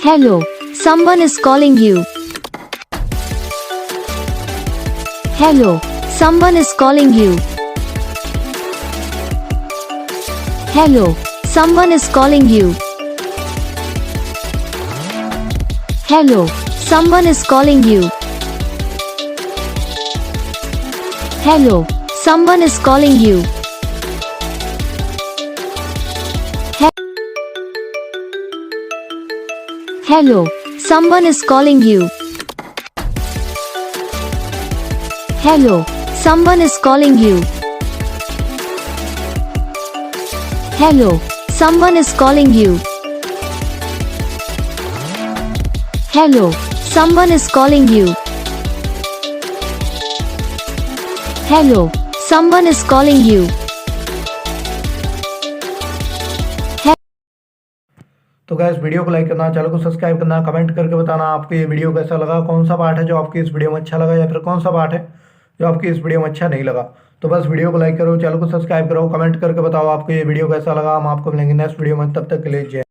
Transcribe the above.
Hello, someone is calling you. Hello, someone is calling you. Hello, someone is calling you. Hello, someone is calling you. Hello, someone is calling you. Hello, someone is calling you. Hello, someone is calling you. Hello, someone is calling you. Hello, someone is calling you. Hello, someone is calling you. तो guys video को like करना, channel को subscribe करना, comment करके बताना आपको ये video कैसा लगा, कौन सा पार्ट है जो आपकी इस वीडियो में अच्छा लगा या फिर कौन सा पार्ट है जो आपकी इस वीडियो में अच्छा नहीं लगा। तो बस वीडियो को लाइक करो, चैनल को सब्सक्राइब करो, कमेंट करके बताओ आपको ये वीडियो कैसा लगा। हम आपको मिलेंगे नेक्स्ट वीडियो में, तब तक के लिए जय।